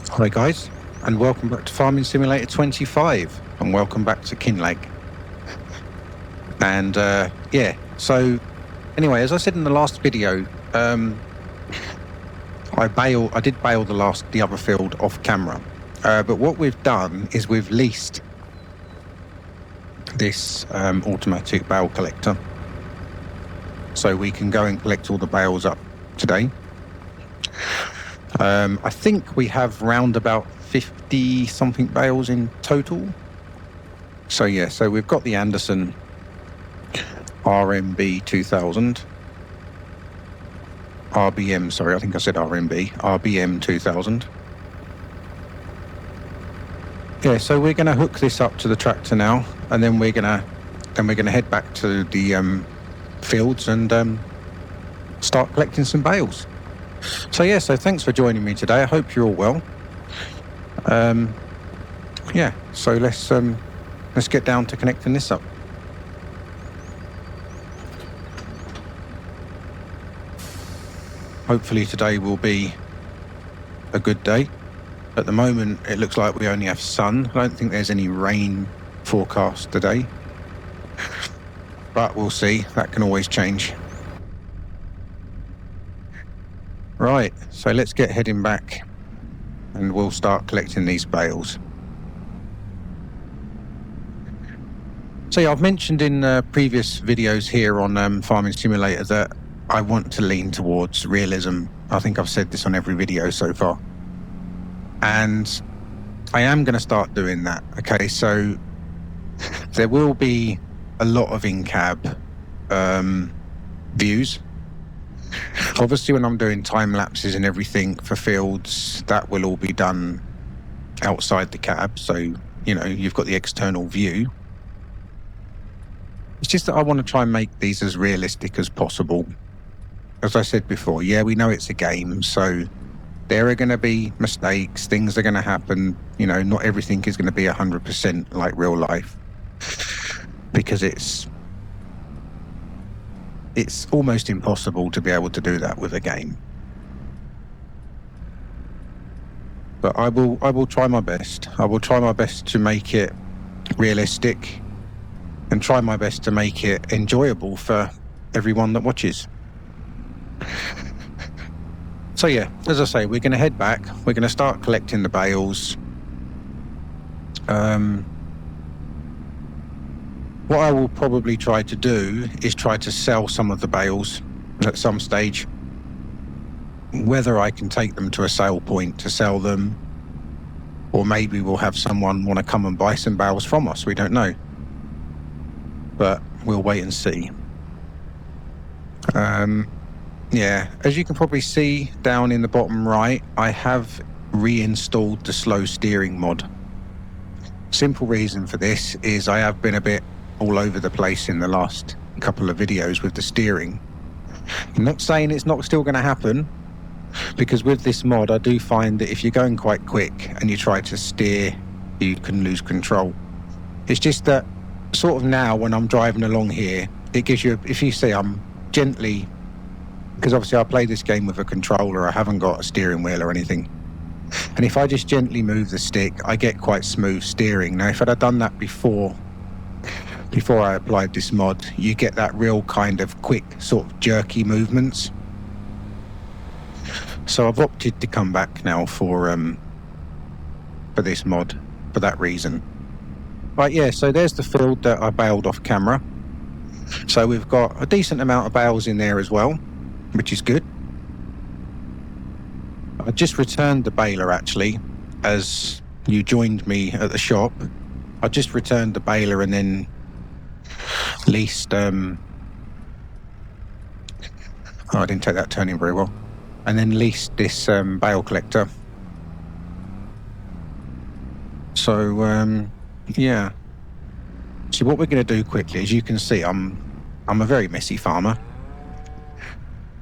Hi guys, and welcome back to Farming Simulator 25, and welcome back to Kinlaig. And so anyway, as I said in the last video, I did bale the other field off camera. But what we've done is we've leased this automatic bale collector, so we can go and collect all the bales up today. I think we have round about 50 something bales in total. So yeah, so we've got the Anderson RMB 2000. RBM, sorry, I think I said RBM 2000. Yeah, so we're going to hook this up to the tractor now, and then we're going to head back to the fields and start collecting some bales. So yeah, so thanks for joining me today. I hope you're all well. Yeah, so let's get down to connecting this up. Hopefully today will be a good day. At the moment, it looks like we only have sun. I don't think there's any rain forecast today, but we'll see. That can always change. Right, so let's get heading back and we'll start collecting these bales. So yeah, I've mentioned in previous videos here on Farming Simulator that I want to lean towards realism. I think I've said this on every video so far. And I am going to start doing that. Okay, so there will be a lot of in-cab views. Obviously, when I'm doing time lapses and everything for fields, that will all be done outside the cab. So, you know, you've got the external view. It's just that I want to try and make these as realistic as possible. As I said before, yeah, we know it's a game, so there are going to be mistakes, things are going to happen. You know, not everything is going to be 100% like real life, because it's almost impossible to be able to do that with a game. But I will try my best. I will try my best to make it realistic and try my best to make it enjoyable for everyone that watches. So yeah, as I say, we're going to head back. We're going to start collecting the bales. What I will probably try to do is try to sell some of the bales at some stage. Whether I can take them to a sale point to sell them, or maybe we'll have someone want to come and buy some bales from us. We don't know. But we'll wait and see. Yeah, as you can probably see down in the bottom right, I have reinstalled the slow steering mod. Simple reason for this is I have been a bit all over the place in the last couple of videos with the steering. I'm not saying it's not still going to happen, because with this mod I do find that if you're going quite quick and you try to steer, you can lose control. It's just that sort of now when I'm driving along here, it gives you, if you see I'm gently, because obviously I play this game with a controller, I haven't got a steering wheel or anything. And if I just gently move the stick, I get quite smooth steering. Now, if I'd have done that before I applied this mod, you get that real kind of quick, sort of jerky movements. So I've opted to come back now for this mod, for that reason. Right, yeah, so there's the field that I baled off camera. So we've got a decent amount of bales in there as well, which is good. I just returned the baler actually, as you joined me at the shop. I just returned the baler and then leased, I didn't take that turning very well, and then leased this bale collector. So yeah. So what we're going to do quickly, as you can see, I'm a very messy farmer.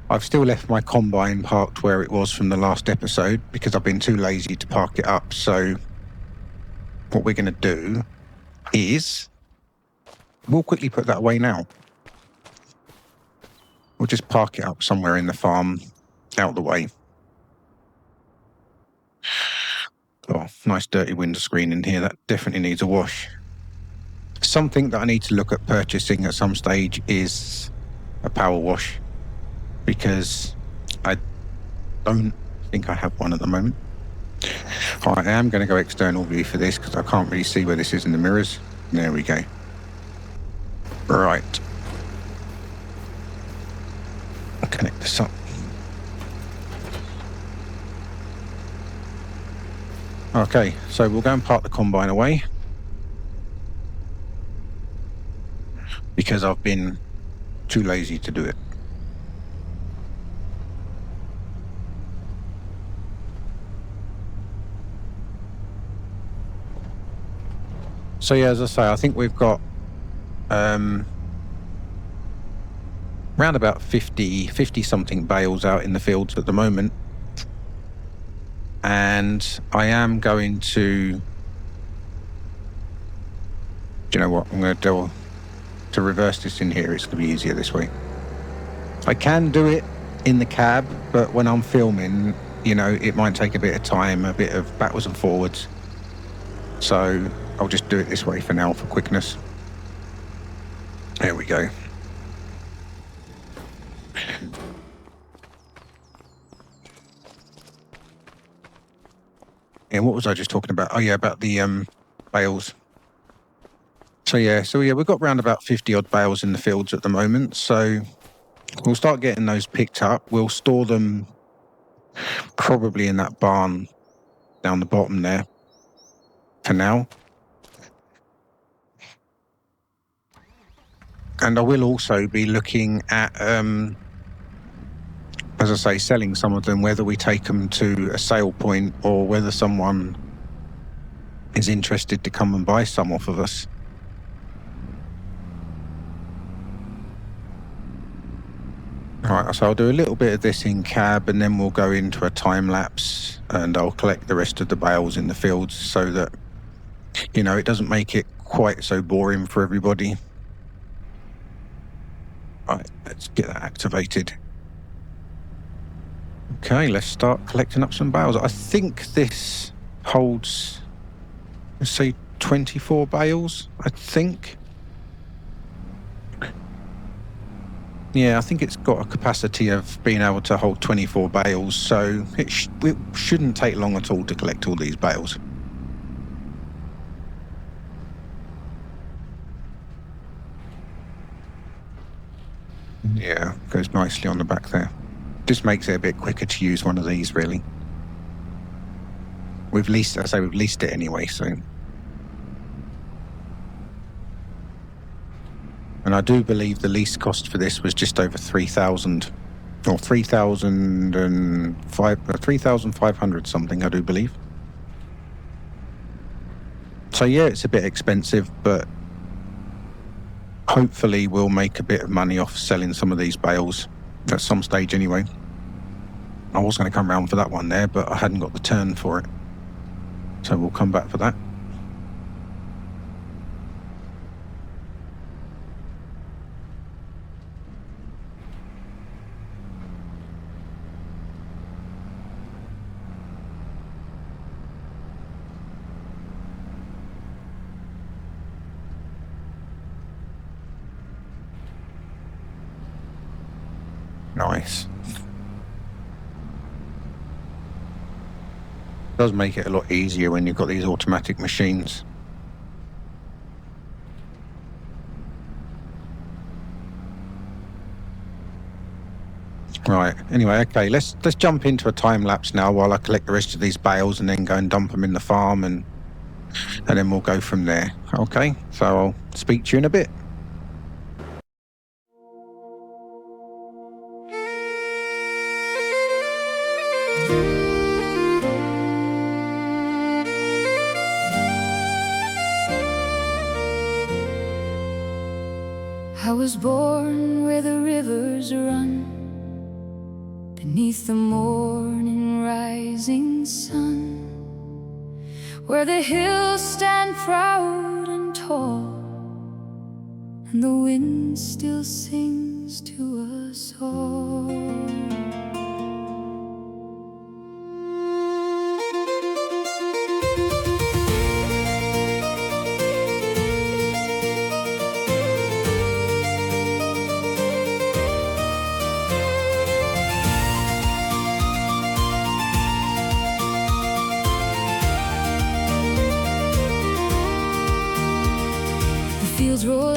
I've still left my combine parked where it was from the last episode because I've been too lazy to park it up. So what we're going to do is we'll quickly put that away now. We'll just park it up somewhere in the farm, out the way. nice dirty window screen in here. That definitely needs a wash. Something that I need to look at purchasing at some stage is a power wash, because I don't think I have one at the moment. I am going to go external view for this because I can't really see where this is in the mirrors. There we go. Right. I'll connect this up. Okay, so we'll go and park the combine away, because I've been too lazy to do it. So yeah, as I say, I think we've got around about 50 something bales out in the fields at the moment. And I am going to, do you know what, I'm going to do to reverse this in here. It's going to be easier this way. I can do it in the cab, but when I'm filming, you know, it might take a bit of time, a bit of backwards and forwards. So I'll just do it this way for now for quickness. There we go. And what was I just talking about? Oh yeah, about the bales. So yeah, we've got around about 50 odd bales in the fields at the moment. So we'll start getting those picked up. We'll store them probably in that barn down the bottom there for now. And I will also be looking at, as I say, selling some of them, whether we take them to a sale point or whether someone is interested to come and buy some off of us. All right, so I'll do a little bit of this in cab, and then we'll go into a time lapse, and I'll collect the rest of the bales in the fields so that, you know, it doesn't make it quite so boring for everybody. All right, let's get that activated. Okay, let's start collecting up some bales. I think this holds, let's say, 24 bales, I think. Yeah, I think it's got a capacity of being able to hold 24 bales, so it shouldn't take long at all to collect all these bales. Yeah, goes nicely on the back there. Just makes it a bit quicker to use one of these, really. We've leased it anyway, so. And I do believe the lease cost for this was just over 3,000, or 3,500 something, I do believe. So yeah, it's a bit expensive, but hopefully we'll make a bit of money off selling some of these bales at some stage anyway. I was going to come round for that one there, but I hadn't got the turn for it. So we'll come back for that. Nice. Does make it a lot easier when you've got these automatic machines. Right, anyway, okay, let's jump into a time lapse now while I collect the rest of these bales and then go and dump them in the farm, and then we'll go from there. Okay, so I'll speak to you in a bit. I was born where the rivers run, beneath the morning rising sun, where the hills stand proud and tall, and the wind still sings to us all.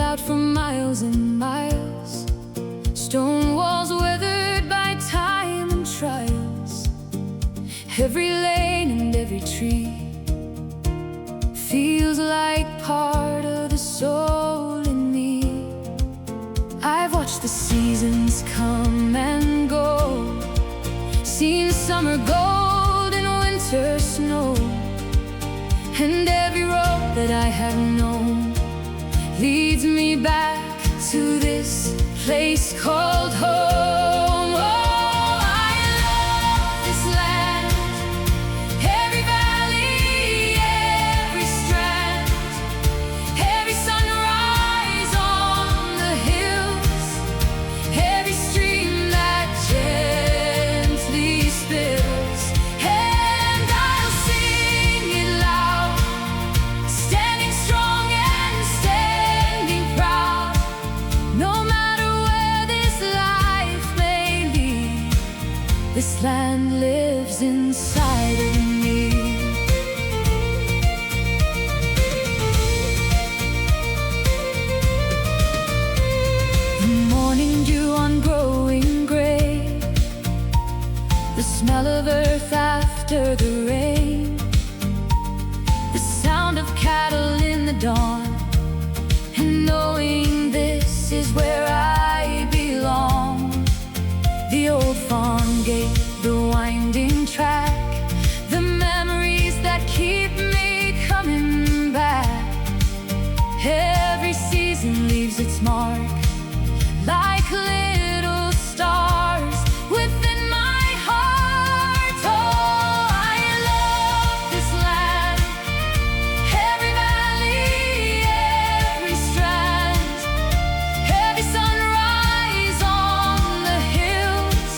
out for miles and miles. Stone walls weathered by time and trials. Every lane and every tree feels like part of the soul in me. I've watched the seasons come and go, seen summer gold and winter snow, and every road that I have known leads me back to this place called home. Oh, I love this land, every valley, every strand, every sunrise on the hills, every stream that gently spills. And I'll sing it loud, standing strong and standing proud. No matter where this life may lead, this land lives inside of me. The morning dew on growing gray, the smell of earth after the rain, the sound of cattle in the dawn, and knowing this is where I belong. The old farm gate, the winding track, the memories that keep me coming back. Every season leaves its mark, like little stars within my heart. Oh, I love this land, every valley, every strand, every sunrise on the hills,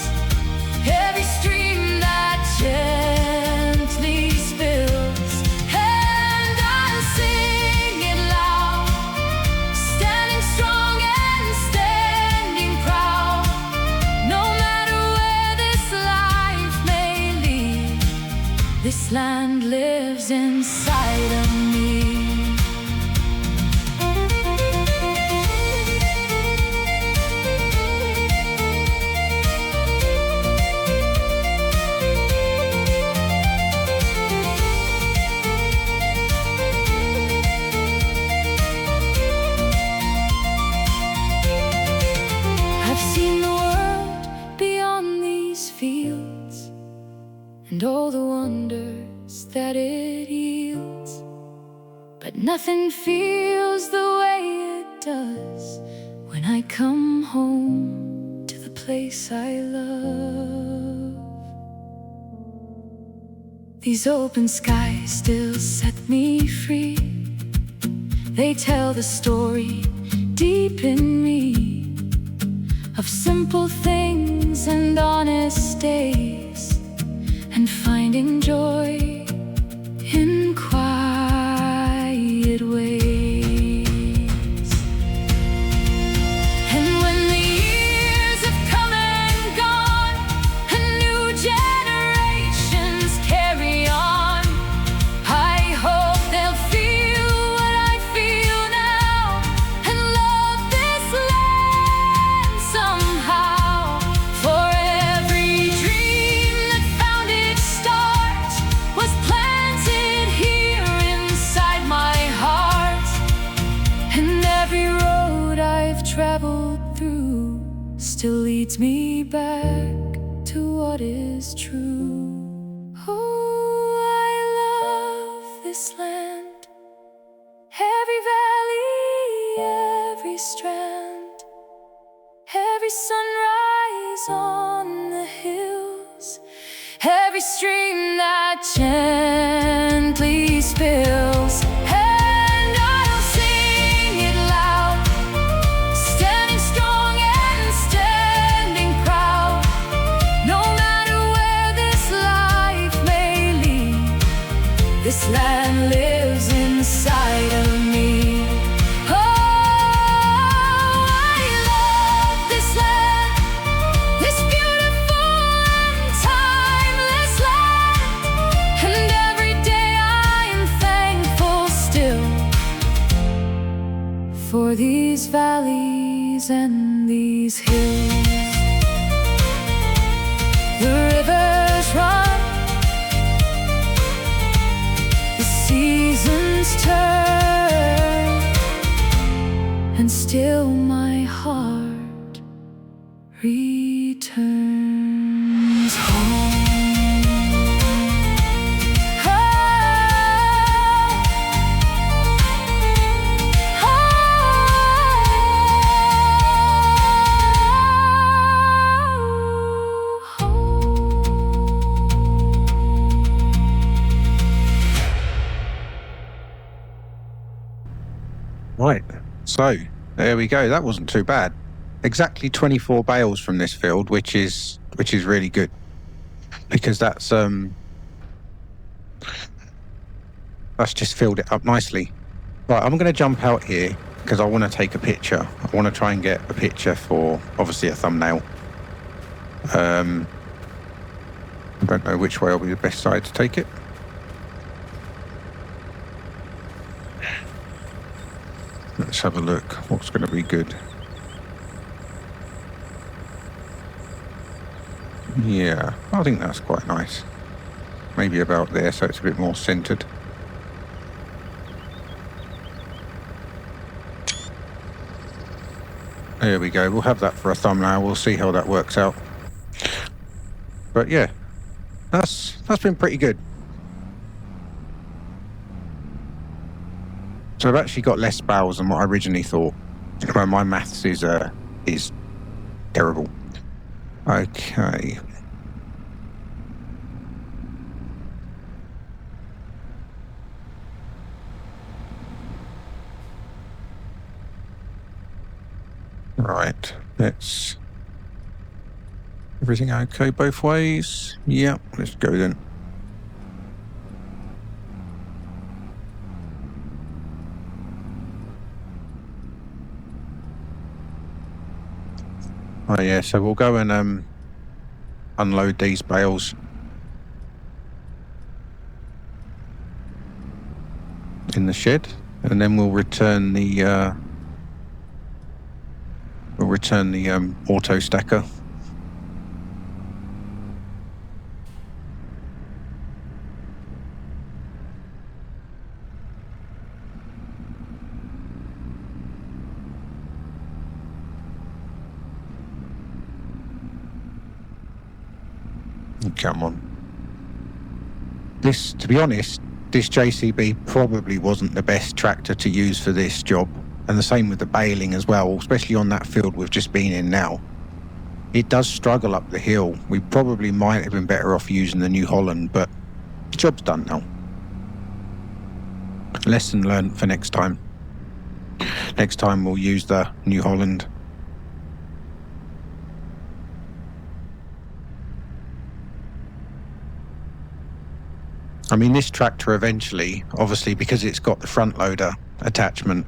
every stream that gently spills. And I'll sing it loud, standing strong and standing proud. No matter where this life may lead, this land lives inside of me. I've seen the world beyond these fields, and all the wonders that it yields, but nothing feels the way it does when I come home to the place I love. These open skies still set me free. They tell the story deep in me of simple things and honest days, and finding joy in quiet ways. And when the years have come and gone, and new generations carry on, I hope they'll feel what I feel now, and love this land somehow. For every dream that found its start was planted here inside my heart, and every road I've traveled through still leads me back to what is true. Oh, I love this land, every valley, every strand, every sunrise on the hills, every stream that gently spills. And I'll sing it loud, standing strong and standing proud. No matter where this life may lead, this land lives inside of me. Oh, I love this land, this beautiful and timeless land. And every day I am thankful still for these valleys and these hills. The rivers run, the seasons turn, and still my heart returns home. Right, so there we go. That wasn't too bad. Exactly 24 bales from this field, which is really good, because that's just filled it up nicely. Right, I'm going to jump out here because I want to take a picture. I want to try and get a picture for obviously a thumbnail. I don't know which way will be the best side to take it. Let's have a look. What's going to be good? Yeah, I think that's quite nice. Maybe about there, so it's a bit more centered. There we go. We'll have that for a thumbnail. We'll see how that works out. But yeah, that's been pretty good. So I've actually got less bales than what I originally thought. Well, my maths is terrible. Okay. Right. Let's. Everything okay both ways? Yeah. Let's go then. Oh yeah, so we'll go and unload these bales in the shed, and then we'll return the auto stacker. Come on. To be honest, this JCB probably wasn't the best tractor to use for this job. And the same with the baling as well, especially on that field we've just been in now. It does struggle up the hill. We probably might have been better off using the New Holland, but the job's done now. Lesson learned for next time. Next time we'll use the New Holland. I mean, this tractor eventually, obviously because it's got the front loader attachment,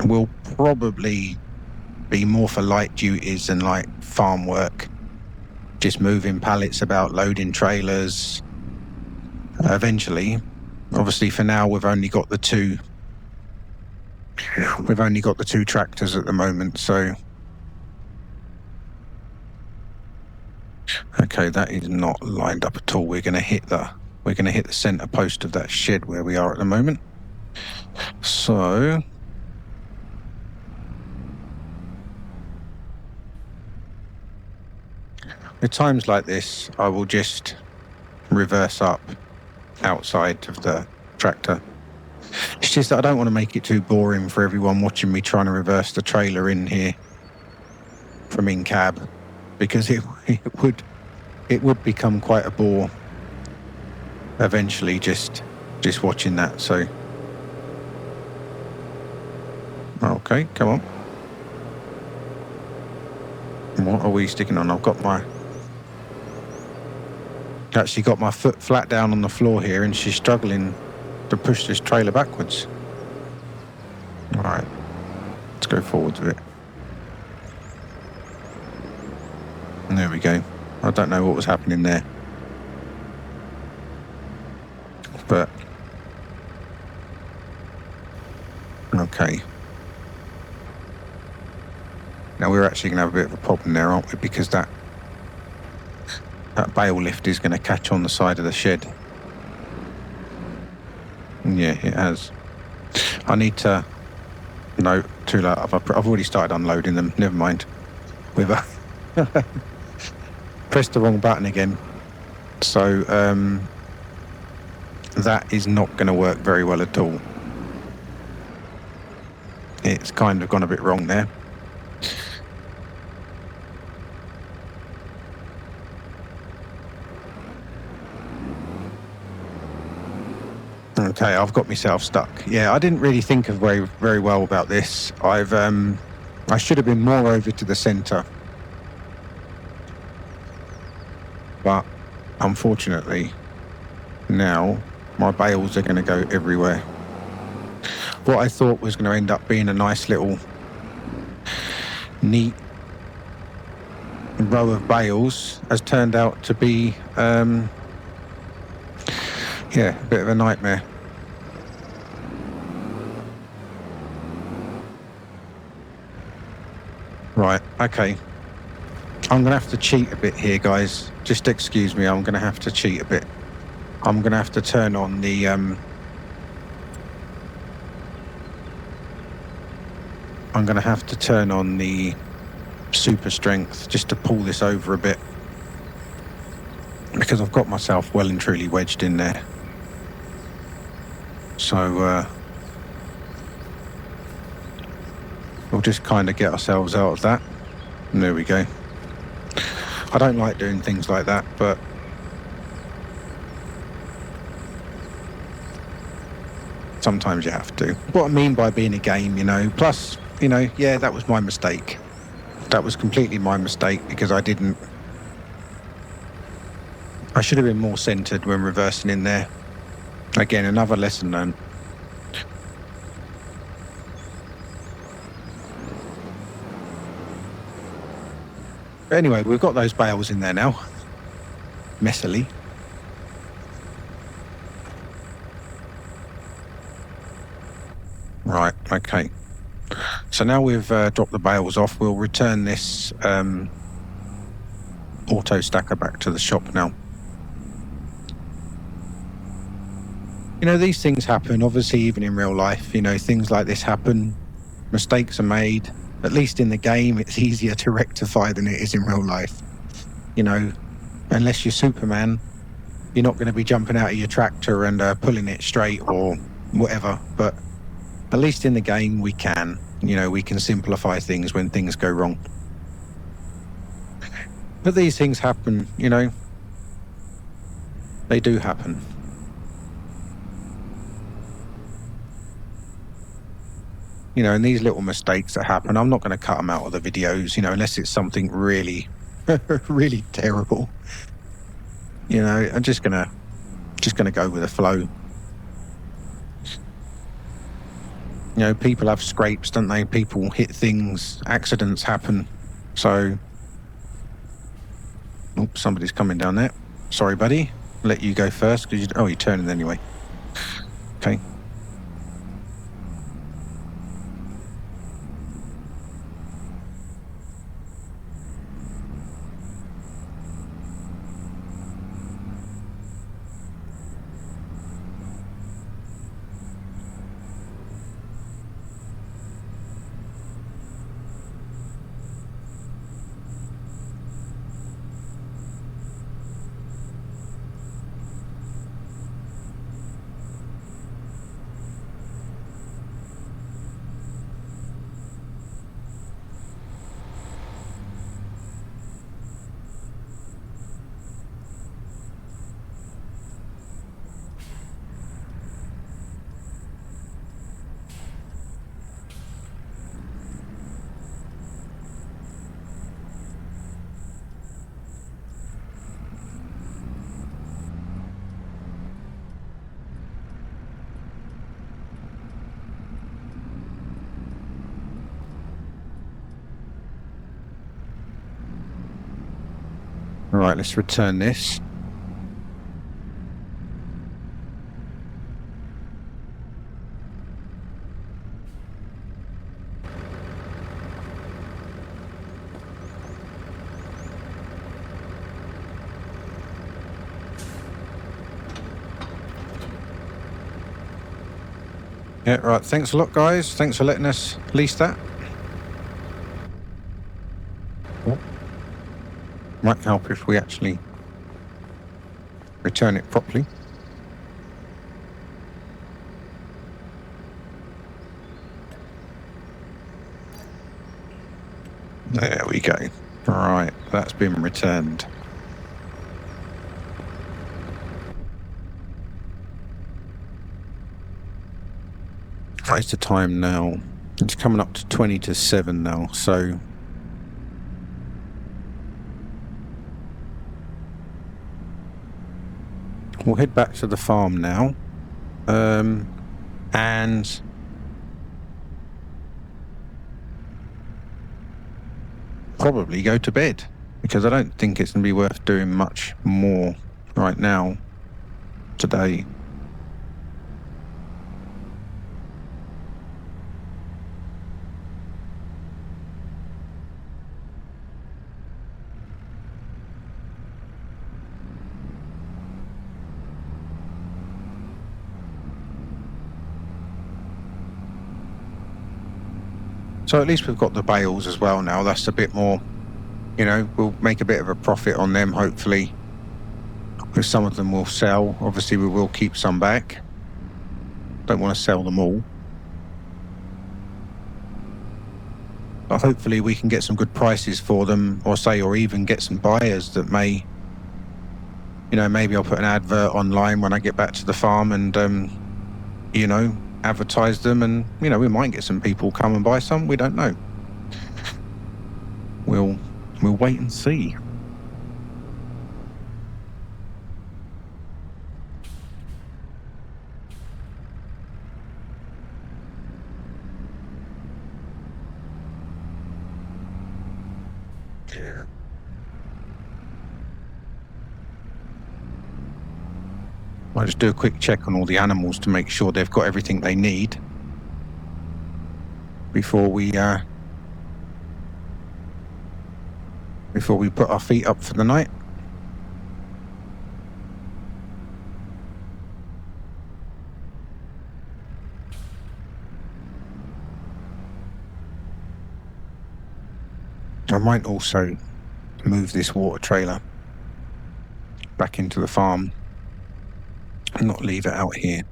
will probably be more for light duties and like farm work. Just moving pallets about, loading trailers. Eventually, obviously for now we've only got the two tractors at the moment, so. Okay, that is not lined up at all. We're going to hit the center post of that shed where we are at the moment. So at times like this, I will just reverse up outside of the tractor. It's just that I don't want to make it too boring for everyone watching me trying to reverse the trailer in here from in cab, because it would become quite a bore eventually just watching that. So okay, come on. What are we sticking on? I've actually got my foot flat down on the floor here, and she's struggling to push this trailer backwards. All right, let's go forwards with it. And there we go. I don't know what was happening there, but okay. Now we're actually going to have a bit of a problem there, aren't we? Because that bale lift is going to catch on the side of the shed. Yeah, it has. I need to... No, too late. I've already started unloading them. Never mind. We've pressed the wrong button again. So that is not going to work very well at all. It's kind of gone a bit wrong there. Okay, I've got myself stuck. Yeah, I didn't really think of very well about this. I should have been more over to the centre, but unfortunately now my bales are going to go everywhere. What I thought was going to end up being a nice little neat row of bales has turned out to be yeah, a bit of a nightmare. Right, okay. I'm going to have to cheat a bit here, guys. Just excuse me, I'm going to have to cheat a bit. I'm going to have to turn on the... I'm going to have to turn on the super strength just to pull this over a bit, because I've got myself well and truly wedged in there. So we'll just kind of get ourselves out of that. And there we go. I don't like doing things like that, but sometimes you have to. What I mean by being a game, you know, plus, you know, yeah, that was my mistake. That was completely my mistake, because I should have been more centered when reversing in there. Again, another lesson learned. But anyway, we've got those bales in there now, messily. Right, okay. So now we've dropped the bales off, we'll return this auto stacker back to the shop now. You know, these things happen, obviously, even in real life. You know, things like this happen. Mistakes are made. At least in the game, it's easier to rectify than it is in real life. You know, unless you're Superman, you're not going to be jumping out of your tractor and pulling it straight or whatever. But at least in the game, we can. You know, we can simplify things when things go wrong. But these things happen, you know. They do happen. You know, and these little mistakes that happen, I'm not going to cut them out of the videos, you know, unless it's something really, really terrible. You know, I'm just gonna go with the flow. You know, people have scrapes, don't they? People hit things, accidents happen. So, oh, somebody's coming down there. Sorry, buddy. I'll let you go first, because you're turning anyway. Okay. All right, let's return this. Yeah, right. Thanks a lot, guys. Thanks for letting us lease that. Might help if we actually return it properly. There we go. Right, that's been returned. What's the time now? It's coming up to 20 to 7 now, so we'll head back to the farm now, and probably go to bed, because I don't think it's going to be worth doing much more right now today. So at least we've got the bales as well now. That's a bit more, you know, we'll make a bit of a profit on them, hopefully. Because some of them will sell. Obviously, we will keep some back. Don't want to sell them all. But hopefully we can get some good prices for them, or even get some buyers that may, you know, maybe I'll put an advert online when I get back to the farm and, you know, advertise them, and, you know, we might get some people come and buy some. We don't know. We'll wait and see. I'll just do a quick check on all the animals to make sure they've got everything they need before we put our feet up for the night. I might also move this water trailer back into the farm and not leave it out here.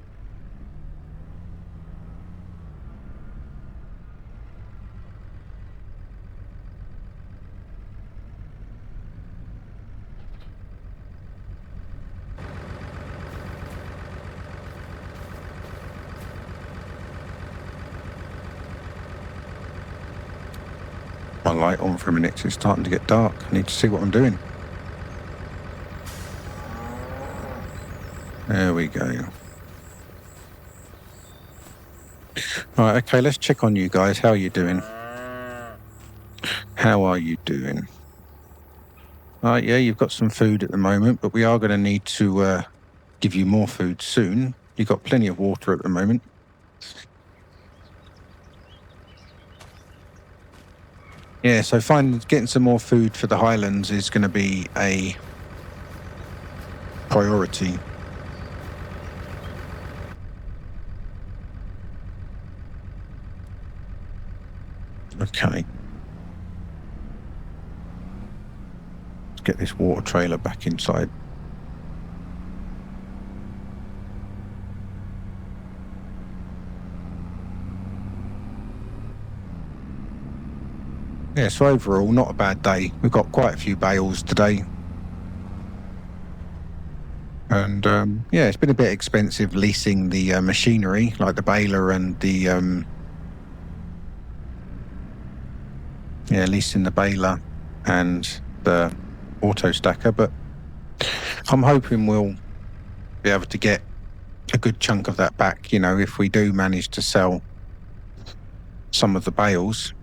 My light on for a minute, 'cause it's starting to get dark. I need to see what I'm doing. There we go. All right, okay, let's check on you guys. How are you doing? How are you doing? All right, yeah, you've got some food at the moment, but we are going to need to give you more food soon. You've got plenty of water at the moment. Yeah, so getting some more food for the Highlands is going to be a priority. Okay. Let's get this water trailer back inside. Yeah, so overall, not a bad day. We've got quite a few bales today. And yeah, it's been a bit expensive leasing the machinery, like the baler and the leasing the baler and the auto stacker, but I'm hoping we'll be able to get a good chunk of that back, you know, if we do manage to sell some of the bales.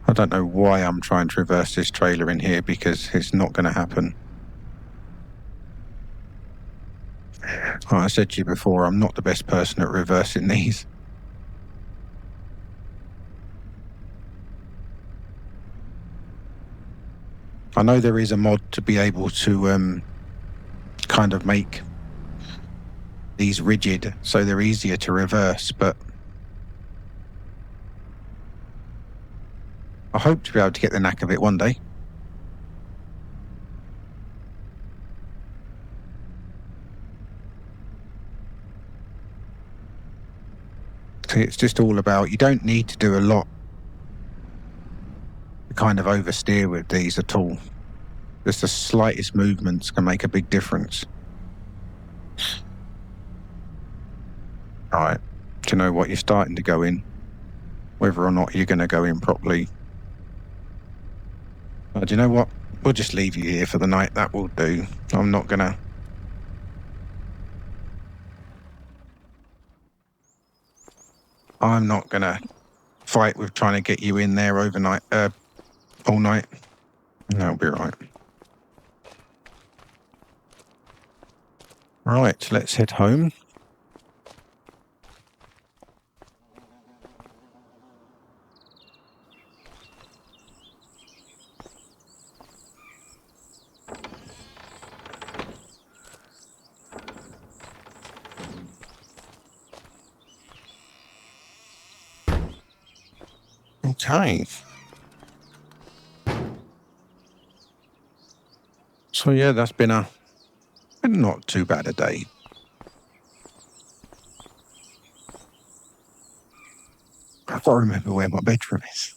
I don't know why I'm trying to reverse this trailer in here, because it's not going to happen. I said to you before, I'm not the best person at reversing these. I know there is a mod to be able to kind of make these rigid, so they're easier to reverse, but I hope to be able to get the knack of it one day. So it's just all about, you don't need to do a lot to kind of oversteer with these at all. Just the slightest movements can make a big difference. All right, do you know what? You're starting to go in. Whether or not you're going to go in properly. Do you know what? We'll just leave you here for the night. That will do. I'm not going to... fight with trying to get you in there overnight, all night. That'll be right. Right, let's head home. Okay. So yeah, that's been not too bad a day. I've got to remember where my bedroom is.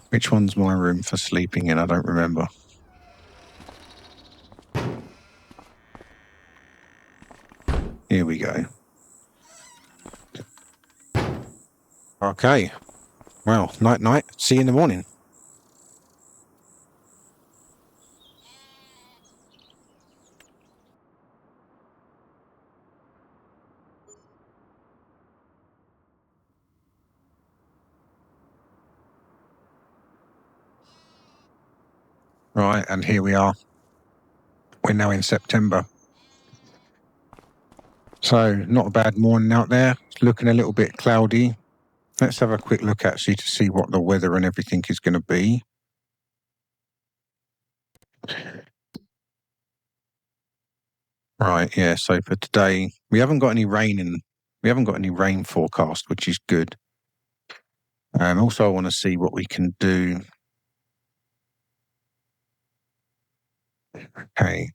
Which one's my room for sleeping in? I don't remember. Here we go. Okay. Well, night. See you in the morning. Right, and here we are. We're now in September. So, not a bad morning out there. It's looking a little bit cloudy. Let's have a quick look actually to see what the weather and everything is going to be. Right, yeah, so for today, we haven't got any rain forecast, which is good. Also, I want to see what we can do. Okay.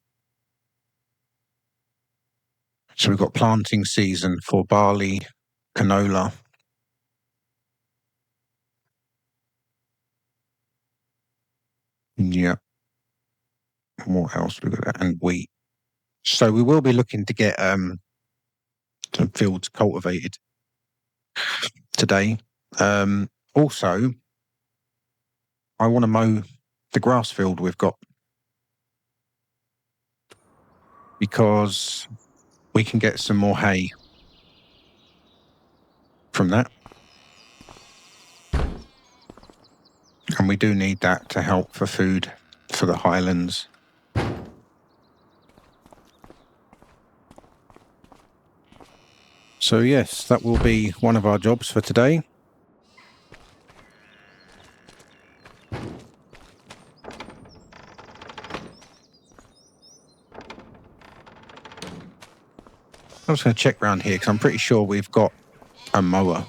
So we've got planting season for barley, canola. Yeah. What else we got? And wheat. So we will be looking to get some fields cultivated today. Also, I want to mow the grass field we've got because we can get some more hay from that. And we do need that to help for food for the Highlands. So yes, that will be one of our jobs for today. I'm just going to check around here because I'm pretty sure we've got a mower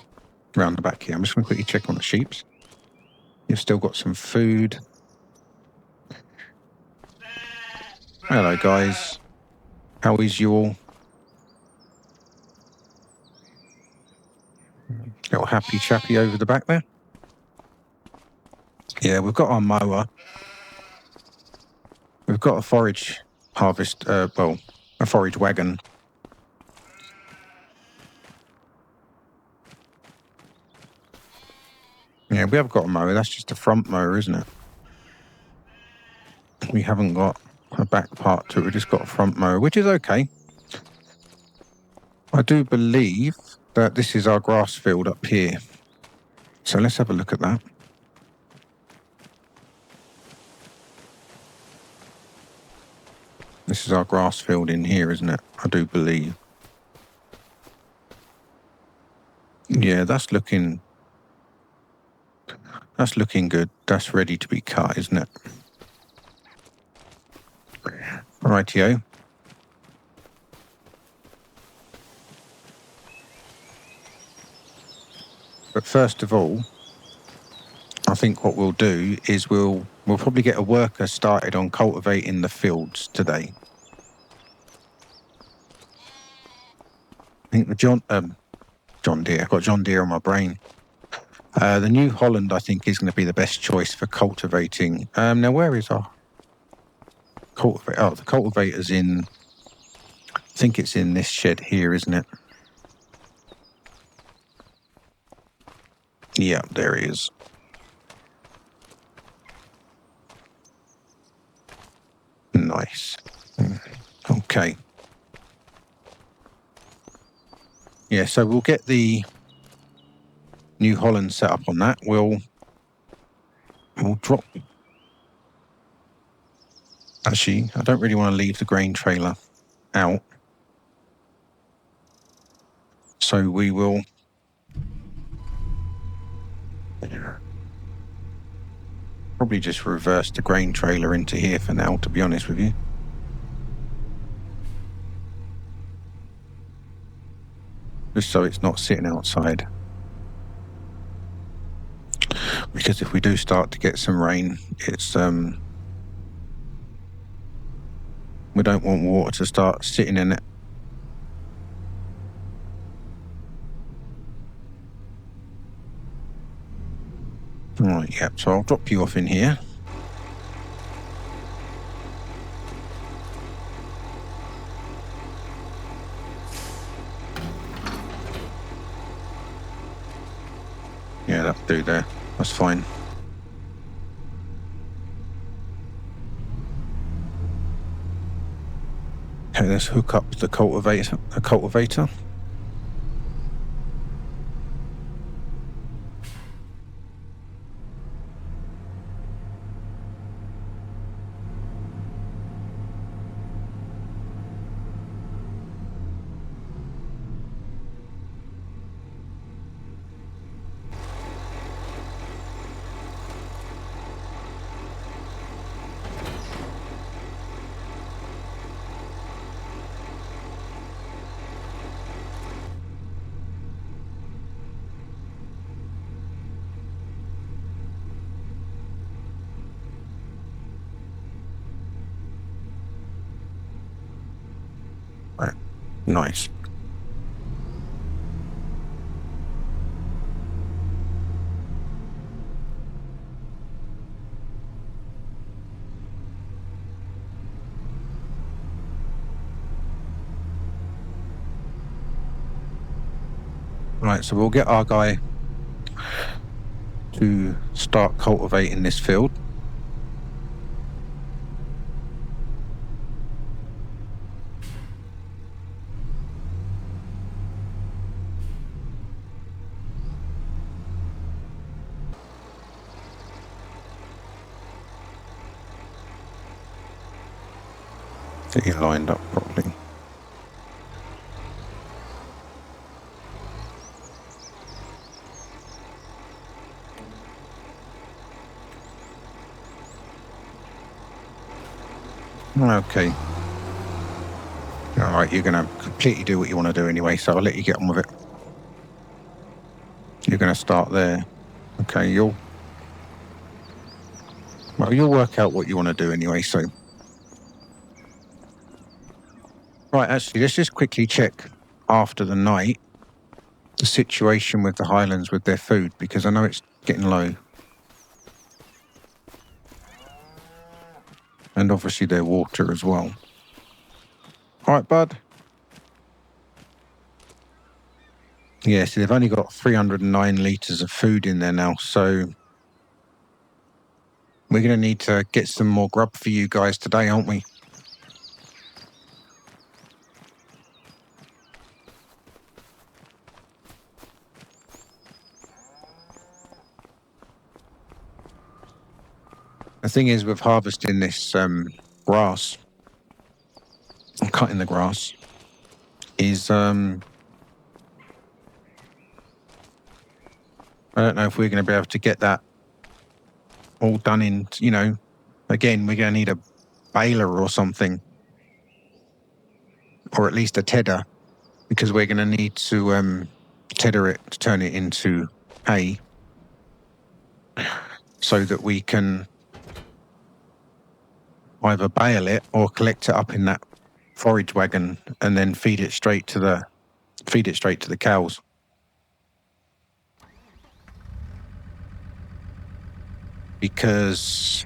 around the back here. I'm just going to quickly check on the sheeps. You've still got some food. Hello, guys. How is you all? Little happy chappy over the back there. Yeah, we've got our mower. We've got a forage harvest, a forage wagon. Yeah, we have got a mower. That's just a front mower, isn't it? We haven't got a back part to it. We've just got a front mower, which is okay. I do believe that this is our grass field up here. So let's have a look at that. This is our grass field in here, isn't it? I do believe. Yeah, that's looking good. That's ready to be cut, isn't it? Rightio. But first of all, I think what we'll do is we'll probably get a worker started on cultivating the fields today. I think the John Deere. I've got John Deere on my brain. The New Holland, I think, is going to be the best choice for cultivating. Now, where is our cultivator? Oh, the cultivator's in. I think it's in this shed here, isn't it? Yeah, there he is. Nice. Okay. Yeah, so we'll get the New Holland set up on that. We'll drop. Actually, I don't really want to leave the grain trailer out. So we will probably just reverse the grain trailer into here for now, to be honest with you. Just so it's not sitting outside. Because if we do start to get some rain, it's we don't want water to start sitting in it. Right, yep, so I'll drop you off in here. Yeah, that'll do there. That's fine. Okay, let's hook up the cultivator. Right, nice. Right, so we'll get our guy to start cultivating this field. Get you lined up properly. Okay. All right, you're going to completely do what you want to do anyway, so I'll let you get on with it. You're going to start there. Okay, you'll work out what you want to do anyway, so. Right, actually, let's just quickly check after the night the situation with the Highlands with their food, because I know it's getting low. And obviously their water as well. All right, bud. Yeah, so they've only got 309 litres of food in there now, so we're going to need to get some more grub for you guys today, aren't we? The thing is with harvesting this grass, and cutting the grass, is I don't know if we're going to be able to get that all done in, again, we're going to need a baler or something. or at least a tedder, because we're going to need to tedder it to turn it into hay so that we can either bale it or collect it up in that forage wagon and then feed it straight to the cows. Because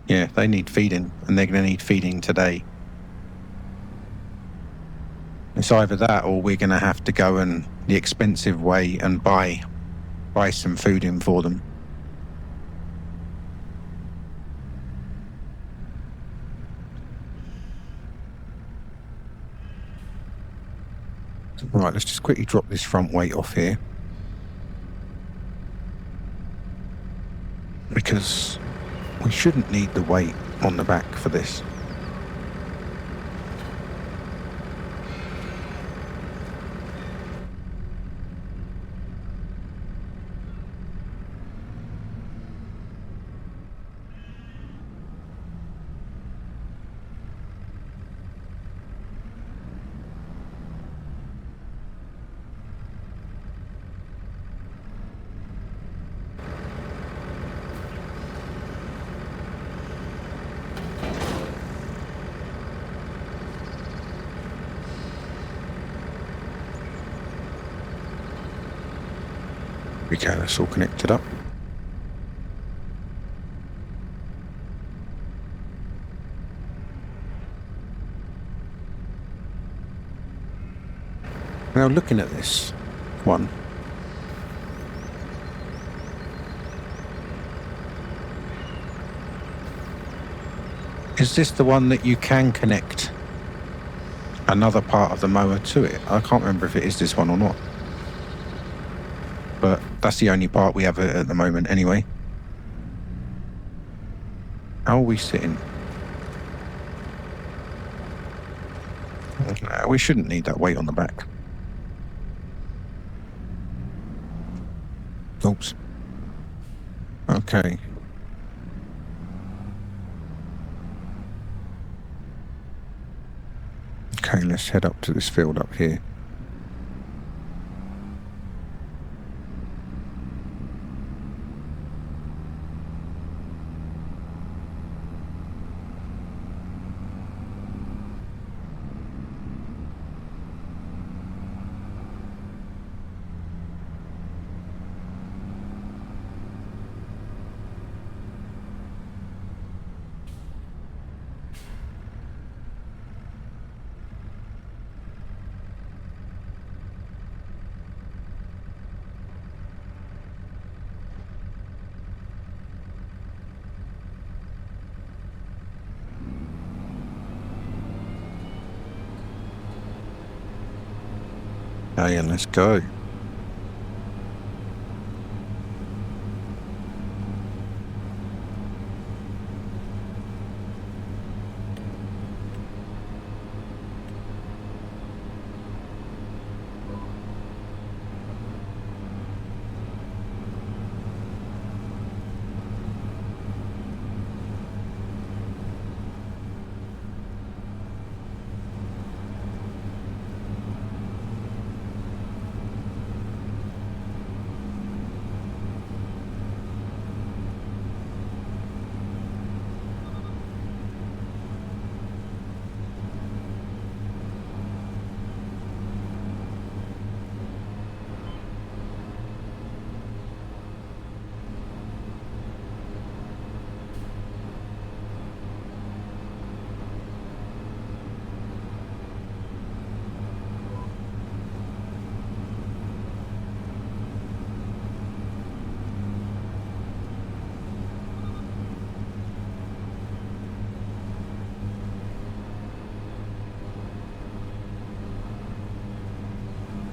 yeah, they need feeding, and they're going to need feeding today. It's either that, or we're going to have to go and the expensive way and buy some food in for them. Right, let's just quickly drop this front weight off here, because we shouldn't need the weight on the back for this. Okay, that's all connected up. Now, looking at this one, is this the one that you can connect another part of the mower to it? I can't remember if it is this one or not, but that's the only part we have at the moment anyway. How are we sitting? No, we shouldn't need that weight on the back. Oops. Okay. Okay, let's head up to this field up here. Oh yeah, let's go.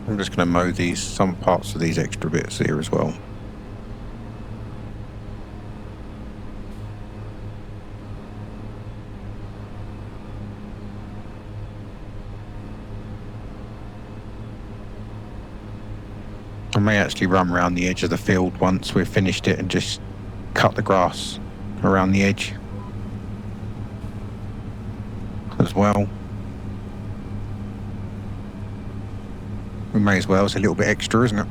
I'm just going to mow some parts of these extra bits here as well. I may actually run around the edge of the field once we've finished it and just cut the grass around the edge. well. We may as well, it's a little bit extra, isn't it?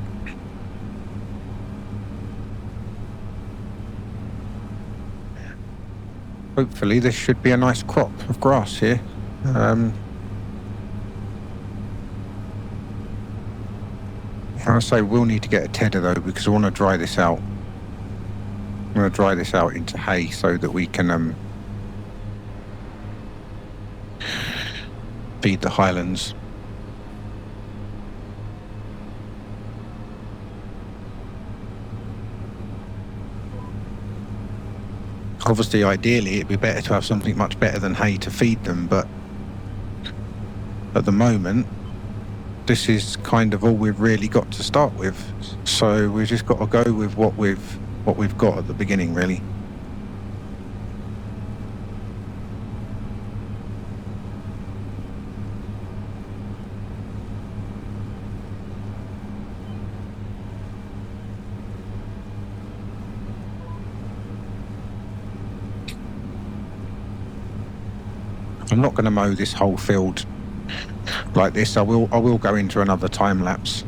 Hopefully this should be a nice crop of grass here. I say we'll need to get a tedder though, because I want to dry this out. I'm going to dry this out into hay so that we can feed the highlands. Obviously, ideally, it'd be better to have something much better than hay to feed them, but at the moment, this is kind of all we've really got to start with. So we've just got to go with what we've got at the beginning, really. I'm not going to mow this whole field like this. I will go into another time lapse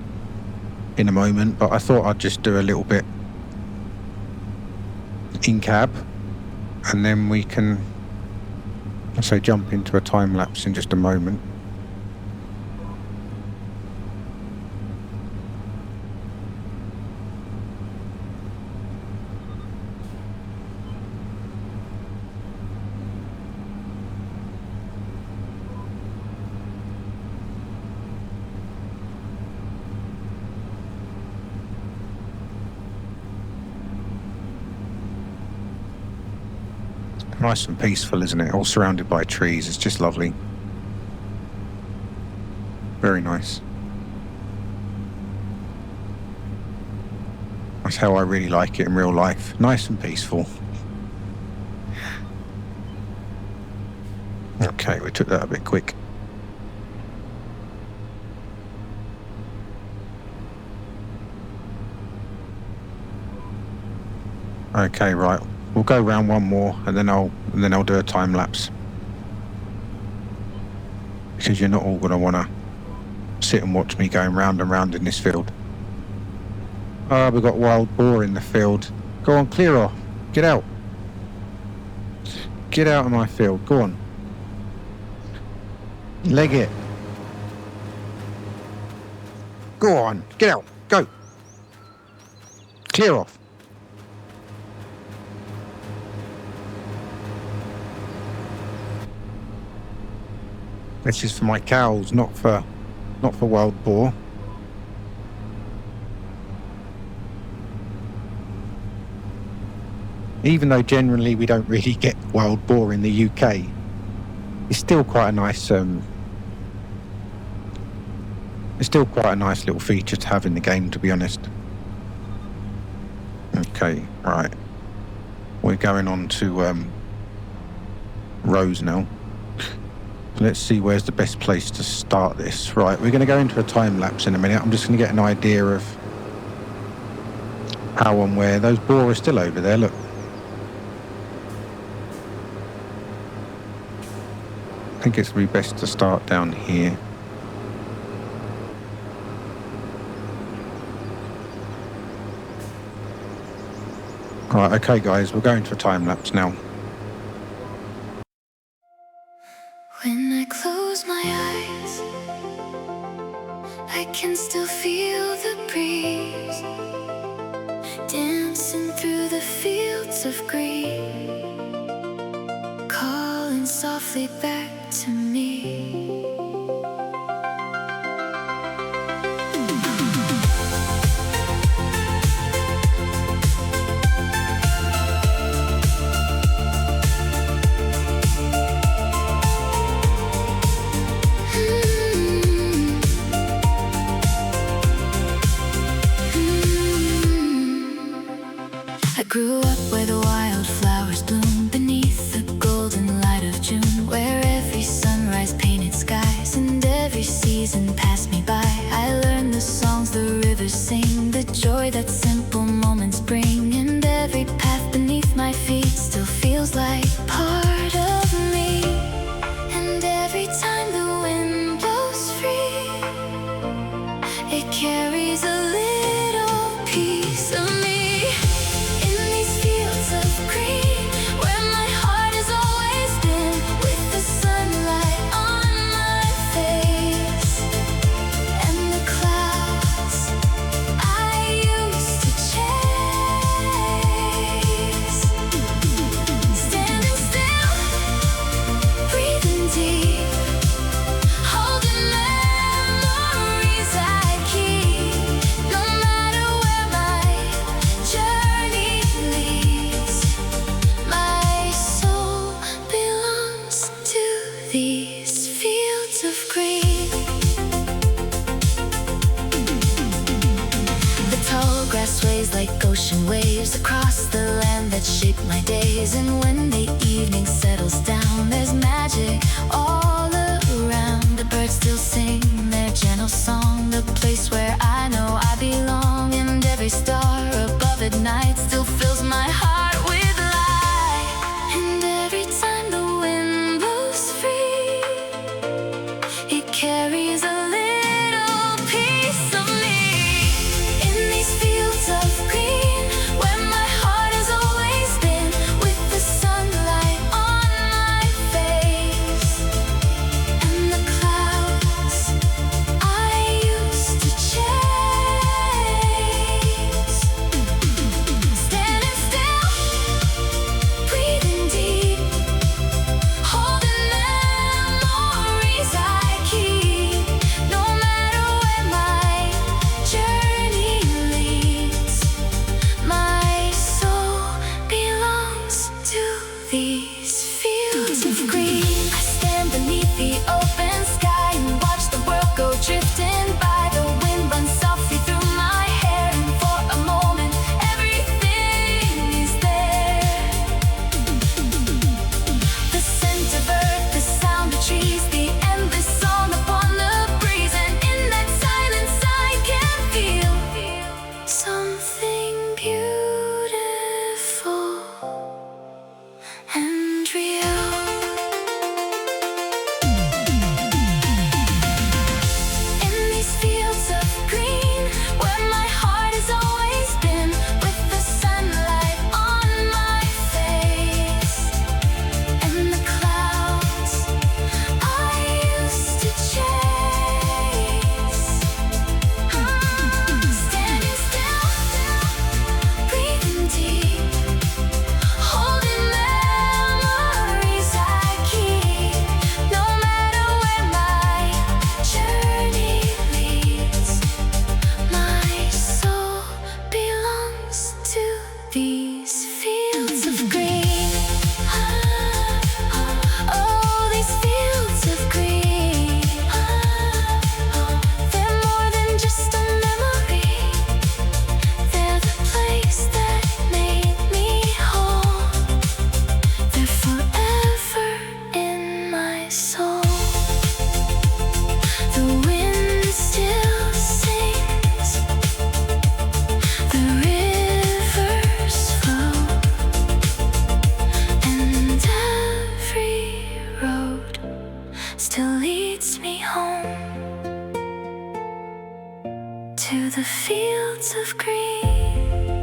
in a moment, but I thought I'd just do a little bit in cab, and then we can, so jump into a time lapse in just a moment. Nice and peaceful, isn't it? All surrounded by trees. It's just lovely. Very nice. That's how I really like it in real life. Nice and peaceful. Okay, we took that a bit quick. Okay, right. We'll go round one more, and then I'll do a time lapse, because you're not all going to want to sit and watch me going round and round in this field. Ah, we've got wild boar in the field. Go on, clear off. Get out. Get out of my field. Go on. Leg it. Go on. Get out. Go. Clear off. This is for my cows, not for wild boar. Even though generally we don't really get wild boar in the UK, it's still quite a nice little feature to have in the game, to be honest. Okay, right. We're going on to Rose now. Let's see where's the best place to start this. Right, we're going to go into a time lapse in a minute. I'm just going to get an idea of how and where. Those boar are still over there, look. I think it's going to be best to start down here. Right, okay guys, we're going to a time lapse now. When I close my eyes, I can still feel the breeze dancing through the fields of green, calling softly back to me. I grew up where the wildflowers bloom beneath the golden light of June, where every sunrise painted skies and every season passed me by. I learned the songs the rivers sing, the joy that simple moments bring, and every path beneath my feet still feels like part of me. And every waves across the land that shape my days. And when the evening settles down, there's magic all around. The birds still sing their gentle song, the place where I know I belong. And every star above at night still fills my heart with light. And every time the wind blows free, it carries a little piece of me. In these fields of green, where my heart has always been, with the sunlight on my face and the clouds I used to chase. Standing still, breathing deep, holding memories I keep. No matter where my journey leads, my soul belongs to these fields of green. I stand beneath the open sky and watch the world go drifting by. The wind runs softly through my hair, and for a moment everything is there. The scent of earth, the sound of trees, the endless song upon the breeze. And in that silence I can feel something beautiful and real. In these fields of green, where my heart has always been, with the sunlight on my face and the clouds I used to chase. Standing still, breathing deep, holding memories I keep. No matter where my journey leads, my soul belongs to these fields of green. Oh, these fields of green. They're more than just a memory. They're the place that made me whole. They're forever in my soul. The wind still sings, the rivers flow, and every road still leads me home to the fields of green.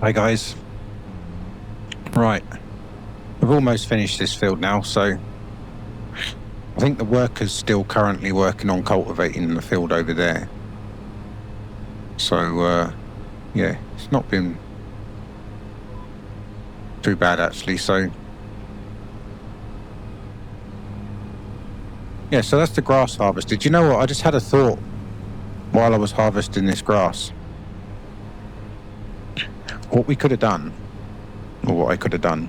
Hi guys. Right, we've almost finished this field now, so I think the worker's still currently working on cultivating the field over there. So yeah, it's not been too bad actually. So yeah, so that's the grass harvested. You know what, I just had a thought while I was harvesting this grass. What we could have done, or what I could have done,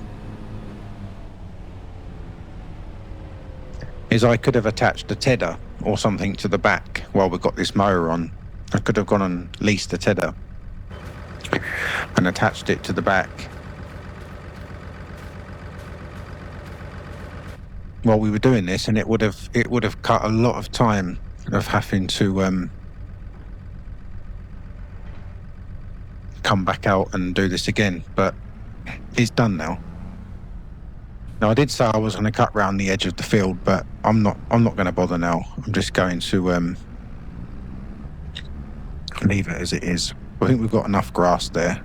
is I could have attached a tedder or something to the back while we got this mower on. I could have gone and leased a tedder and attached it to the back while we were doing this, and it would have cut a lot of time of having to come back out and do this again. But it's done now. Now, I did say I was going to cut round the edge of the field, but I'm not going to bother now. I'm just going to leave it as it is. I think we've got enough grass there.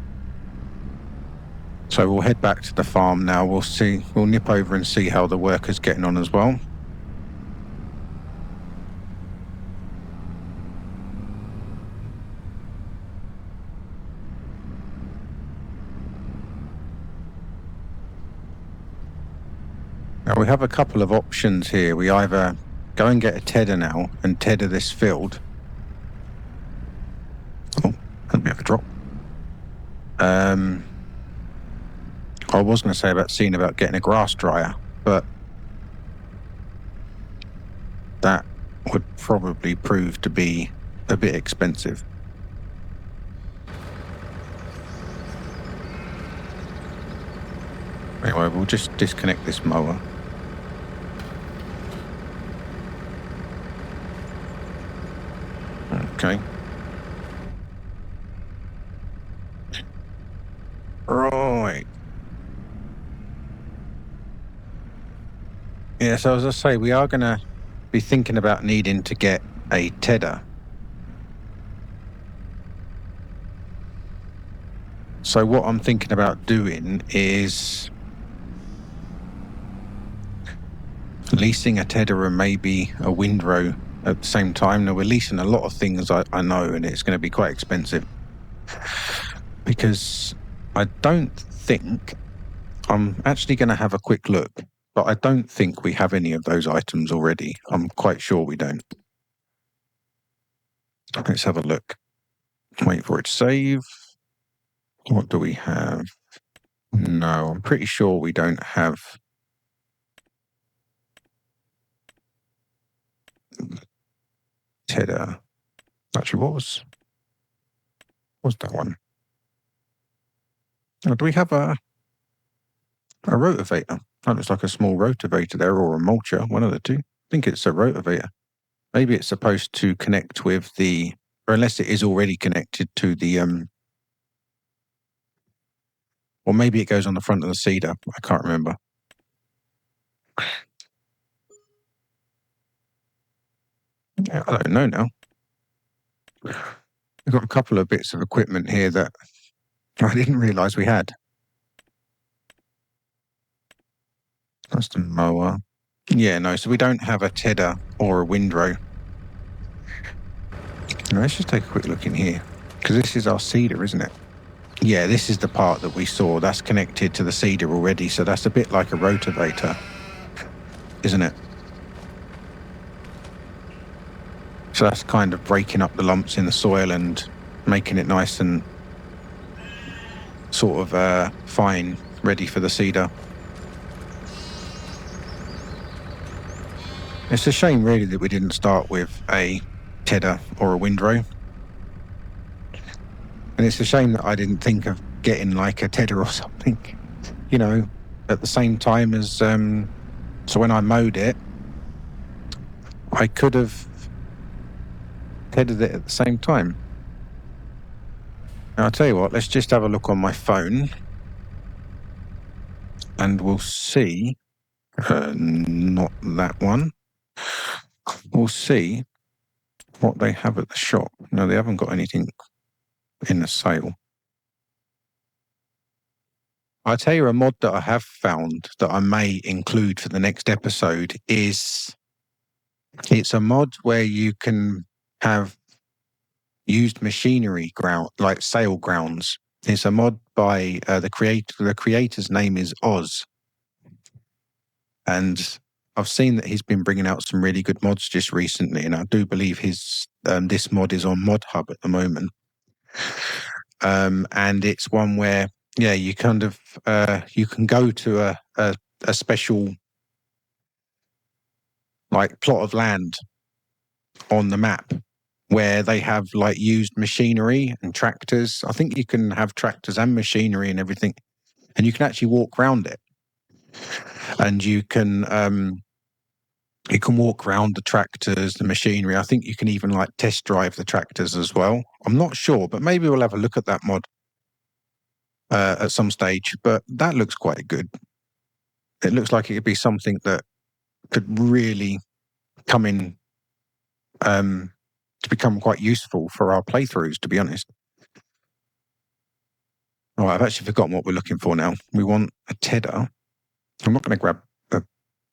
So we'll head back to the farm now. We'll nip over and see how the worker's getting on as well. Now we have a couple of options here. We either go and get a tedder now and tedder this field. Oh, a bit of a drop. I was going to say about getting a grass dryer, but that would probably prove to be a bit expensive. Anyway, we'll just disconnect this mower. Okay. Right. Yeah, so as I say, we are going to be thinking about needing to get a tedder. So what I'm thinking about doing is leasing a tedder and maybe a windrow at the same time. Now, we're leasing a lot of things, I know, and it's going to be quite expensive because I don't think I'm actually going to have a quick look, but I don't think we have any of those items already. I'm quite sure we don't. Let's have a look. Wait for it to save. What do we have? No, I'm pretty sure we don't have tedder. Actually, what was that one? Oh, do we have a rotavator? That looks like a small rotavator there, or a mulcher, one of the two. I think it's a rotavator. Maybe it's supposed to connect with the, or unless it is already connected to the, or maybe it goes on the front of the seeder. I can't remember. Yeah, I don't know now. We've got a couple of bits of equipment here that I didn't realise we had. That's the mower. Yeah, no, so we don't have a tedder or a windrow. Now, let's just take a quick look in here, because this is our seeder, isn't it? Yeah, this is the part that we saw. That's connected to the seeder already, so that's a bit like a rotavator, isn't it? So that's kind of breaking up the lumps in the soil and making it nice and sort of fine, ready for the seeder. It's a shame, really, that we didn't start with a tedder or a windrow. And it's a shame that I didn't think of getting like a tedder or something, you know, at the same time as, so when I mowed it, I could have tethered it at the same time. Now, I'll tell you what, let's just have a look on my phone and we'll see, not that one, we'll see what they have at the shop. No, they haven't got anything in the sale. I'll tell you a mod that I have found that I may include for the next episode is, it's a mod where you can have used machinery ground, like sale grounds. It's a mod by the creator. The creator's name is Oz. And I've seen that he's been bringing out some really good mods just recently. And I do believe his this mod is on Mod Hub at the moment. And it's one where, yeah, you kind of, you can go to a special like plot of land on the map where they have like used machinery and tractors. I think you can have tractors and machinery and everything, and you can actually walk around it. And you can walk around the tractors, the machinery. I think you can even like test drive the tractors as well. I'm not sure, but maybe we'll have a look at that mod at some stage. But that looks quite good. It looks like it could be something that could really come in to become quite useful for our playthroughs, to be honest. All right, I've actually forgotten what we're looking for now. We want a tedder. I'm not going to grab a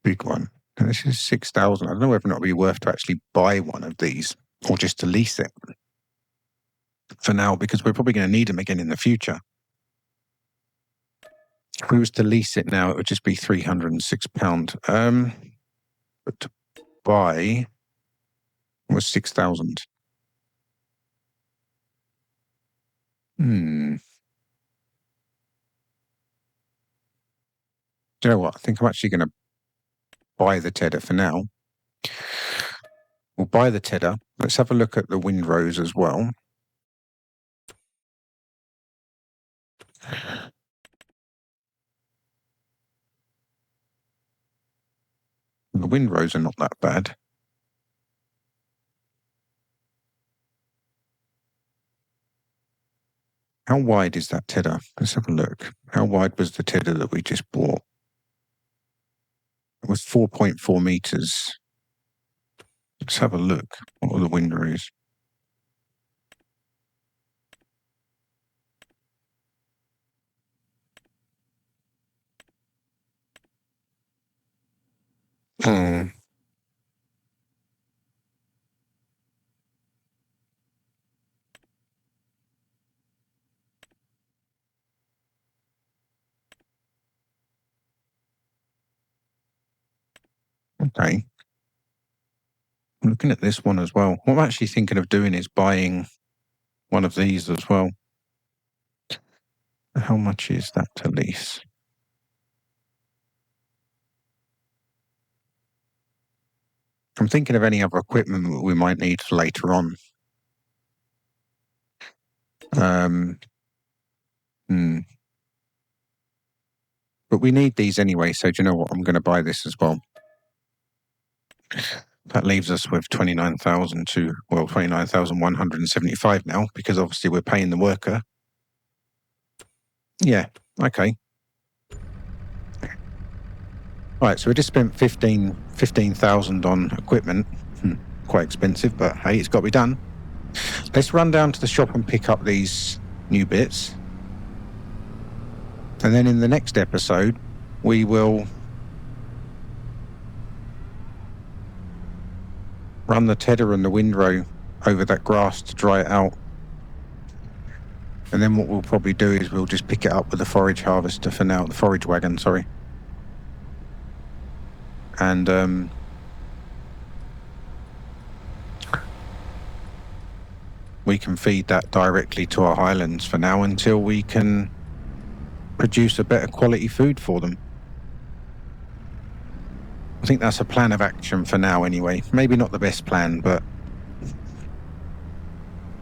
big one. This is 6,000. I don't know whether or not it would be worth to actually buy one of these or just to lease it for now, because we're probably going to need them again in the future. If we was to lease it now, it would just be £306. But to buy was 6,000. Do you know what? I think I'm actually going to buy the tedder for now. We'll buy the tedder. Let's have a look at the windrows as well. The windrows are not that bad. How wide is that tedder? Let's have a look. How wide was the tedder that we just bought? It was 4.4 meters. Let's have a look. What are the windrows? Hmm. Okay. I'm looking at this one as well. What I'm actually thinking of doing is buying one of these as well. How much is that to lease? I'm thinking of any other equipment that we might need for later on. But we need these anyway, so do you know what? I'm going to buy this as well. That leaves us with 29,175 now, because obviously we're paying the worker. Yeah, okay. Right, so we just spent 15,000 on equipment. Quite expensive, but hey, it's got to be done. Let's run down to the shop and pick up these new bits. And then in the next episode, we will run the tedder and the windrow over that grass to dry it out. And then what we'll probably do is we'll just pick it up with the forage harvester for now, the forage wagon, sorry. And we can feed that directly to our highlands for now until we can produce a better quality food for them. I think that's a plan of action for now anyway. Maybe not the best plan, but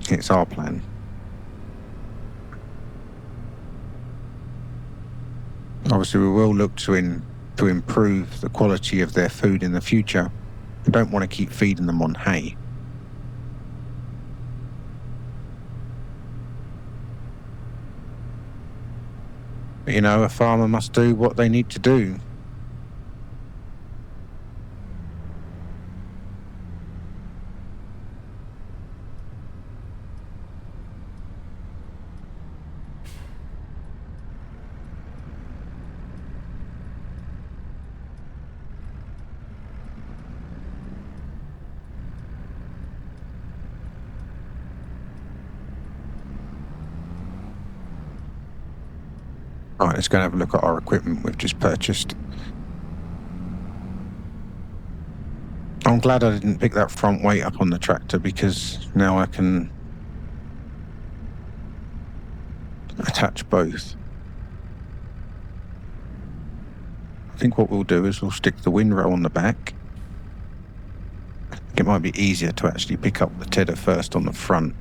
it's our plan. Obviously, we will look to improve the quality of their food in the future. We don't want to keep feeding them on hay. But, you know, a farmer must do what they need to do. Right, let's go and have a look at our equipment we've just purchased. I'm glad I didn't pick that front weight up on the tractor, because now I can attach both. I think what we'll do is we'll stick the windrow on the back. I think it might be easier to actually pick up the tedder first on the front.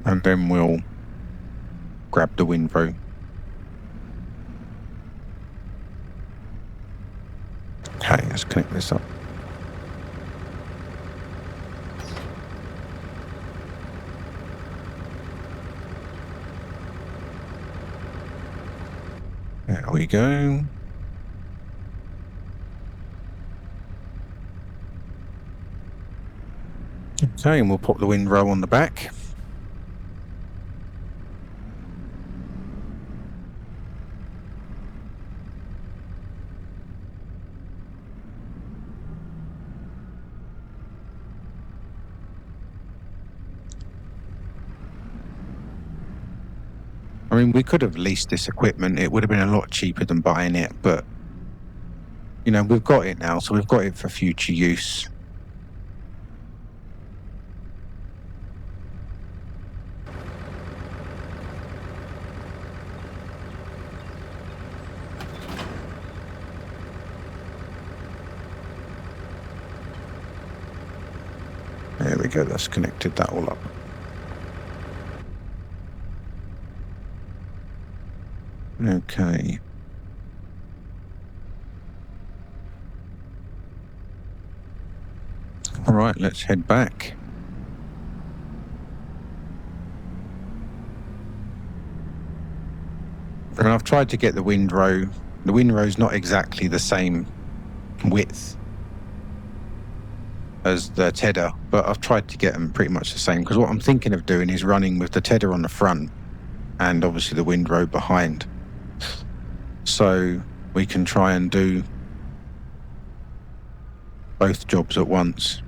And then we'll grab the windrow. Okay, let's connect this up. There we go. Okay, and we'll put the windrow on the back. I mean, we could have leased this equipment. It would have been a lot cheaper than buying it, but, you know, we've got it now, so we've got it for future use. There we go, that's connected that all up. Okay. All right, let's head back. And I've tried to get the windrow. The windrow's not exactly the same width as the tedder, but I've tried to get them pretty much the same, because what I'm thinking of doing is running with the tedder on the front and obviously the windrow behind. So we can try and do both jobs at once.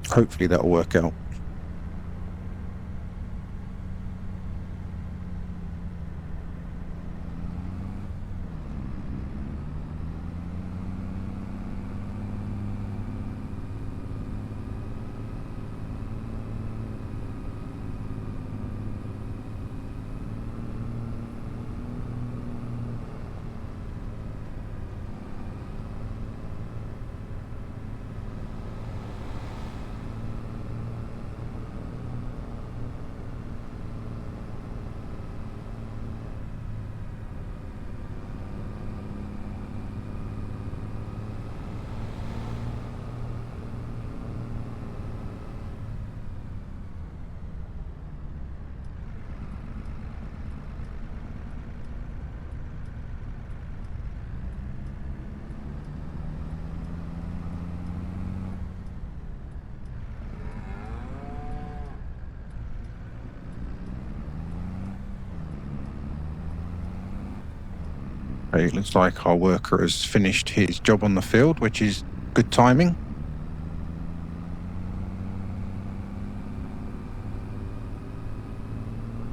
Hopefully that'll work out. Okay, it looks like our worker has finished his job on the field, which is good timing.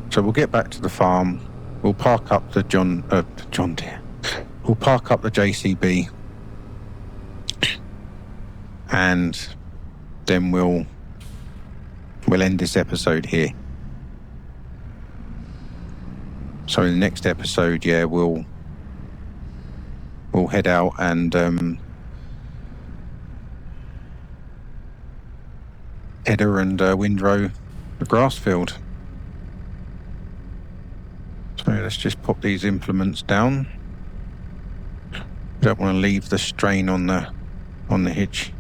So we'll get back to the farm. We'll park up the John Deere. We'll park up the JCB, and then we'll end this episode here. So in the next episode, yeah, we'll head out and header and windrow the grass field. So let's just pop these implements down. Don't want to leave the strain on the hitch.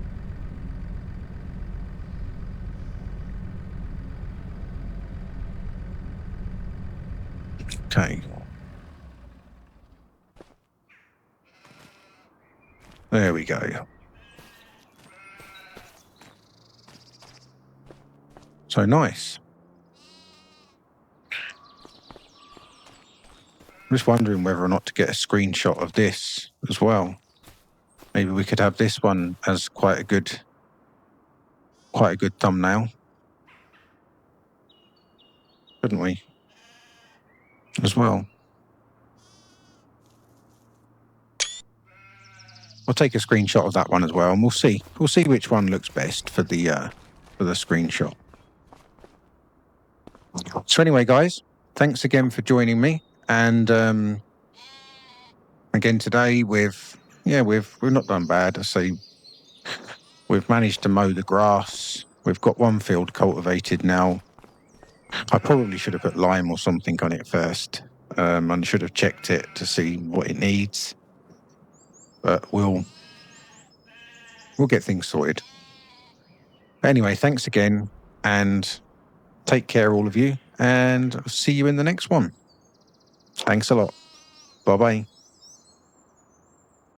Okay. There we go. So nice. I'm just wondering whether or not to get a screenshot of this as well. Maybe we could have this one as quite a good thumbnail, couldn't we? As well. I'll take a screenshot of that one as well, and we'll see which one looks best for the screenshot. So anyway, guys, thanks again for joining me. And again today we've not done bad. I say we've managed to mow the grass. We've got one field cultivated now. I probably should have put lime or something on it first. And should have checked it to see what it needs. But we'll get things sorted. Anyway, thanks again, and take care, all of you, and I'll see you in the next one. Thanks a lot. Bye-bye.